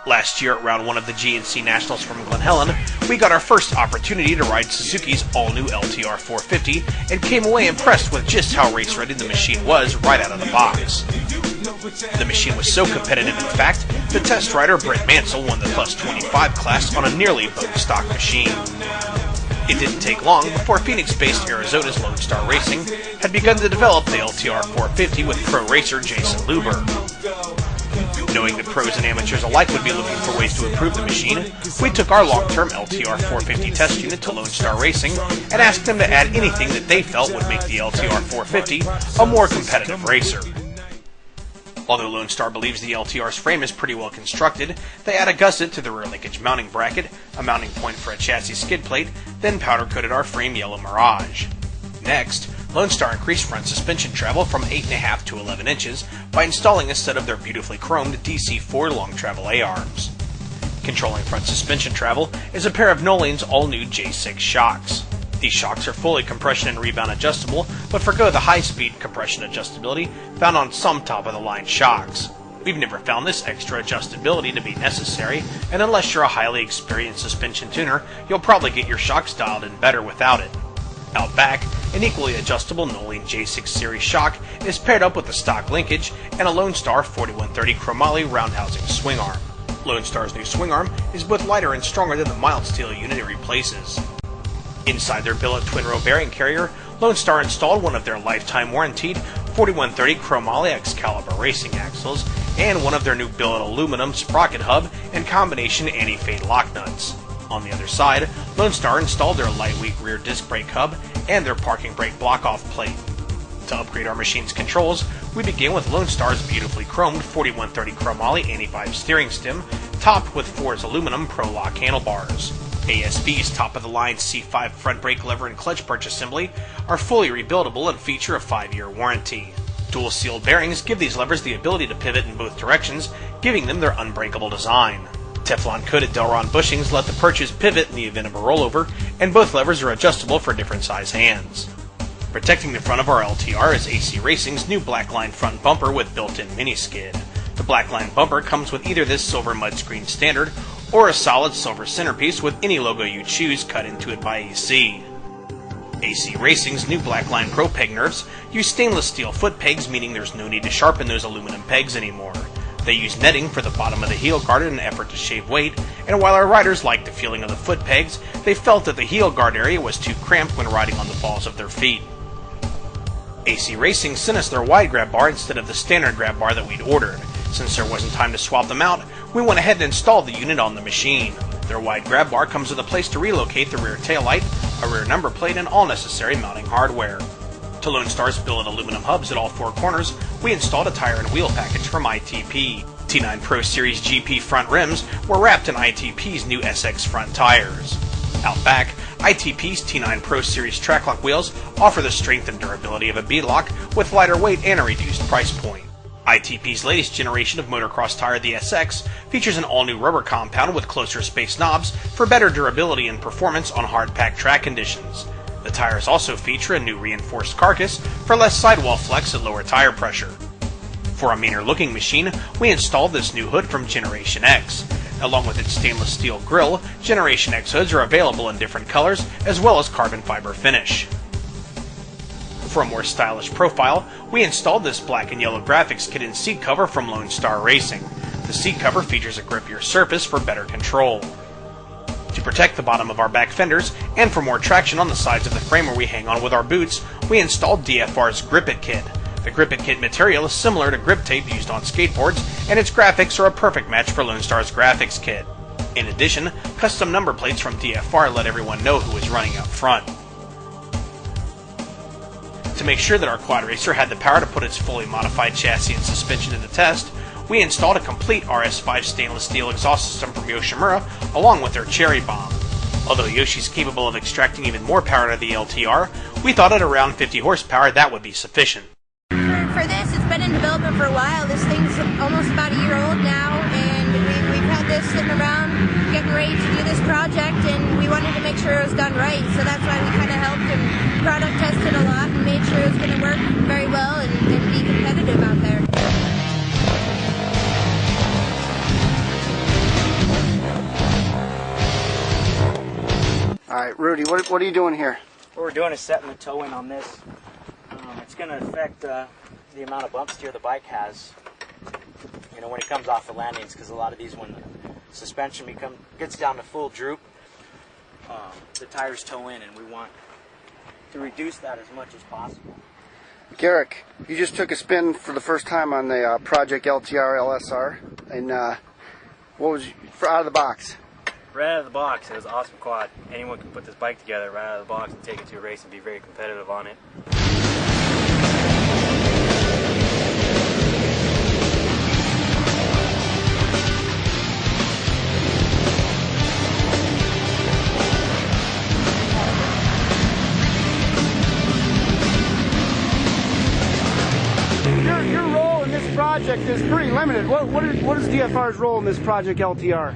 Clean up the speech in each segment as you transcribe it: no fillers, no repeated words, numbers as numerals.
Last year at round 1 of the GNC Nationals from Glen Helen, we got our first opportunity to ride Suzuki's all-new LTR 450 and came away impressed with just how race-ready the machine was right out of the box. The machine was so competitive, in fact, the test rider Brent Mansell won the Plus 25 class on a nearly bone-stock machine. It didn't take long before Phoenix-based Arizona's Lone Star Racing had begun to develop the LTR 450 with pro racer Jason Luber. Knowing that pros and amateurs alike would be looking for ways to improve the machine, we took our long-term LTR 450 test unit to Lone Star Racing and asked them to add anything that they felt would make the LTR 450 a more competitive racer. Although Lone Star believes the LTR's frame is pretty well constructed, they add a gusset to the rear linkage mounting bracket, a mounting point for a chassis skid plate, then powder-coated our frame yellow Mirage. Next, Lone Star increased front suspension travel from 8.5 to 11 inches by installing a set of their beautifully chromed DC4 long travel A-arms. Controlling front suspension travel is a pair of Nolene's all-new J6 shocks. These shocks are fully compression and rebound adjustable, but forgo the high-speed compression adjustability found on some top-of-the-line shocks. We've never found this extra adjustability to be necessary, and unless you're a highly experienced suspension tuner, you'll probably get your shocks dialed in better without it. Out back, an equally adjustable Nolene J6 series shock is paired up with a stock linkage and a Lone Star 4130 chromoly round housing swing arm. Lone Star's new swing arm is both lighter and stronger than the mild steel unit it replaces. Inside their billet twin-row bearing carrier, Lone Star installed one of their lifetime warranted 4130 chromoly Excalibur racing axles and one of their new billet aluminum sprocket hub and combination anti-fade lock nuts. On the other side, Lone Star installed their lightweight rear disc brake hub and their parking brake block-off plate. To upgrade our machine's controls, we begin with Lone Star's beautifully chromed 4130 chromoly anti-vibe steering stem, topped with Ford's aluminum Pro-Lock handlebars. ASB's top-of-the-line C5 front brake lever and clutch perch assembly are fully rebuildable and feature a 5-year warranty. Dual sealed bearings give these levers the ability to pivot in both directions, giving them their unbreakable design. Teflon-coated Delron bushings let the perches pivot in the event of a rollover, and both levers are adjustable for different size hands. Protecting the front of our LTR is AC Racing's new Blackline front bumper with built-in mini-skid. The Blackline bumper comes with either this silver mudscreen standard or a solid silver centerpiece with any logo you choose cut into it by AC. AC Racing's new Blackline Pro Peg Nerfs use stainless steel foot pegs, meaning there's no need to sharpen those aluminum pegs anymore. They use netting for the bottom of the heel guard in an effort to shave weight, and while our riders liked the feeling of the foot pegs, they felt that the heel guard area was too cramped when riding on the balls of their feet. AC Racing sent us their wide grab bar instead of the standard grab bar that we'd ordered. Since there wasn't time to swap them out, we went ahead and installed the unit on the machine. Their wide grab bar comes with a place to relocate the rear taillight, a rear number plate, and all necessary mounting hardware. To Lone Star's billet aluminum hubs at all 4 corners, we installed a tire and wheel package from ITP. T9 Pro Series GP front rims were wrapped in ITP's new SX front tires. Out back, ITP's T9 Pro Series track-lock wheels offer the strength and durability of a beadlock with lighter weight and a reduced price point. ITP's latest generation of motocross tire, the SX, features an all-new rubber compound with closer space knobs for better durability and performance on hard-packed track conditions. The tires also feature a new reinforced carcass for less sidewall flex and lower tire pressure. For a meaner-looking machine, we installed this new hood from Generation X. Along with its stainless steel grille, Generation X hoods are available in different colors as well as carbon fiber finish. For a more stylish profile, we installed this black and yellow graphics kit and seat cover from Lone Star Racing. The seat cover features a grippier surface for better control. To protect the bottom of our back fenders, and for more traction on the sides of the frame where we hang on with our boots, we installed DFR's Grip It Kit. The Grip It Kit material is similar to grip tape used on skateboards, and its graphics are a perfect match for Lone Star's graphics kit. In addition, custom number plates from DFR let everyone know who was running up front. To make sure that our QuadRacer had the power to put its fully modified chassis and suspension to the test, we installed a complete RS5 stainless steel exhaust system from Yoshimura along with their Cherry Bomb. Although Yoshi's capable of extracting even more power out of the LTR, we thought at around 50 horsepower that would be sufficient. For this, it's been in development for a while. This thing's almost about a year old now, and we've had this sitting around getting ready to do this project, and we wanted to make sure it was done right, so that's why we kind of helped and product tested a lot and made sure it was going to work very well and be competitive out there. right, Rudy, what are you doing here? What we're doing is setting the toe in on this. It's going to affect the amount of bump steer the bike has, you know, when it comes off the landings, because a lot of these, when the suspension gets down to full droop, the tires toe in, and we want to reduce that as much as possible. Garrick, you just took a spin for the first time on the Project LTR LSR, and what was out of the box? Right out of the box, it was an awesome quad. Anyone can put this bike together right out of the box and take it to a race and be very competitive on it. Your role in this project is pretty limited. What is DFR's role in this Project LTR?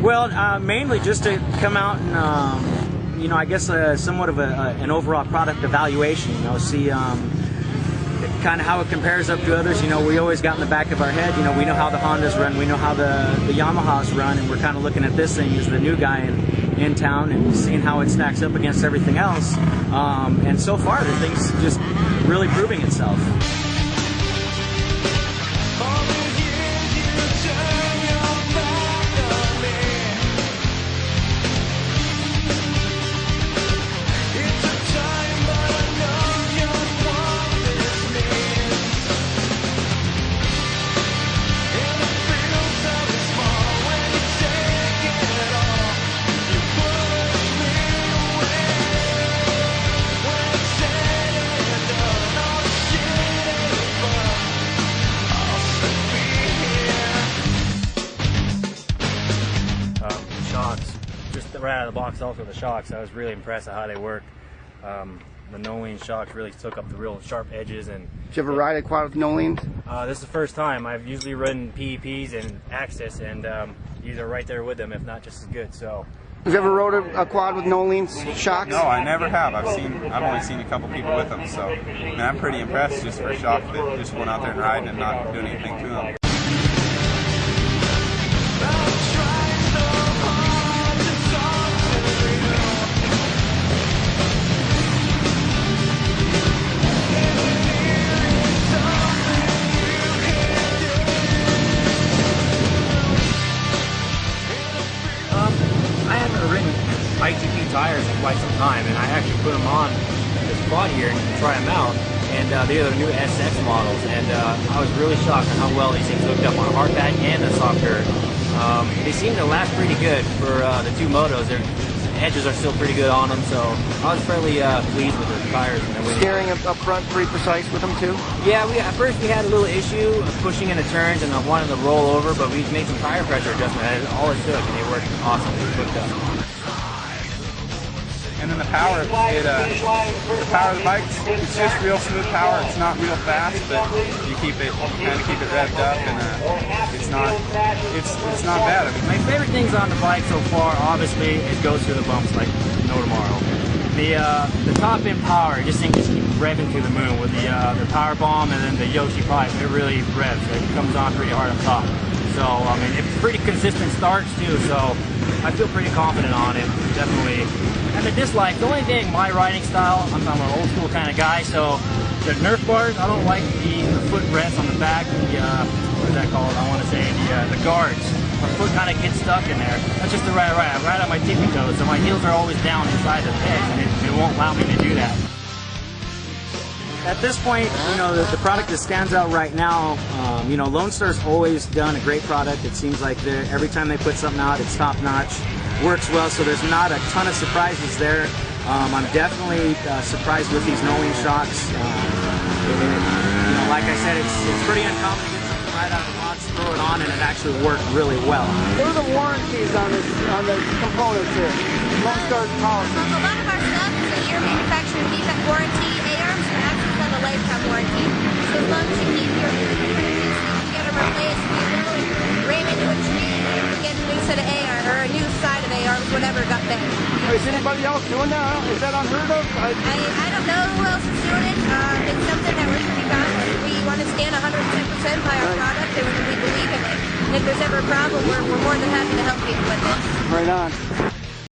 Well, mainly just to come out and, you know, I guess somewhat of an overall product evaluation, you know, see kind of how it compares up to others. You know, we always got in the back of our head, you know, we know how the Hondas run, we know how the Yamahas run, and we're kind of looking at this thing as the new guy in town and seeing how it stacks up against everything else. And so far, the thing's just really proving itself. Right out of the box, also the shocks. I was really impressed at how they work. The no-lean shocks really took up the real sharp edges. And did you ever ride a quad with no-leans? This is the first time. I've usually ridden PEPs and Axis, and these are right there with them, if not just as good. So, have you ever rode a quad with no-leans shocks? No, I never have. I've only seen a couple people with them. So, and I'm pretty impressed just for a shock that just went out there and riding and not doing anything to them. ITP tires for quite some time, and I actually put them on this quad here and try them out, and they are the new SX models, and I was really shocked at how well these things hooked up on a hard pad and a soft dirt. They seem to last pretty good for the two motos. The edges are still pretty good on them, so I was fairly pleased with the tires. Steering up front pretty precise with them too? Yeah, at first we had a little issue of pushing into turns and I wanted to roll over, but we made some tire pressure adjustment. That is all it took, and they worked awesome. They hooked up. And then the power of the bike, it's just real smooth power. It's not real fast, but you kind of keep it revved up, and it's not bad. I mean, my favorite things on the bike so far, obviously, it goes through the bumps like no tomorrow. The top end power, just seems to keep revving through the moon with the power bomb and then the Yoshi pipe. It really revs. It comes on pretty hard on top. So I mean, it's pretty consistent starts too. So I feel pretty confident on it, definitely. And the dislike, the only thing, my riding style, I'm an old school kind of guy, so the Nerf bars, I don't like the foot rests on the back, what is that called? I want to say the guards. My foot kind of gets stuck in there. That's just the right I ride on my tippy toes, so my heels are always down inside the pegs, and it won't allow me to do that. At this point, you know, the product that stands out right now, you know, Lone Star's always done a great product. It seems like every time they put something out, it's top notch. Works well, so there's not a ton of surprises there. I'm definitely surprised with these no-lean shocks. You know, like I said, it's pretty uncommon to get something right out of the box, throw it on, and it actually worked really well. What are the warranties on the components here? Lone Star's policy. A lot of our stuff is a year manufacturer defect warranty. ARMs and Axis have a lifetime warranty. So as long as you keep your purchases, you get them replaced. If you ram into a tree, you get a new set of AR or a new side of ARMs, whatever got bent. Is anybody else doing that? Is that unheard of? I don't know who else is doing it. It's something that we're pretty proud of. We want to stand 110% by our product, and we believe in it. And if there's ever a problem, we're more than happy to help people with it. Right on.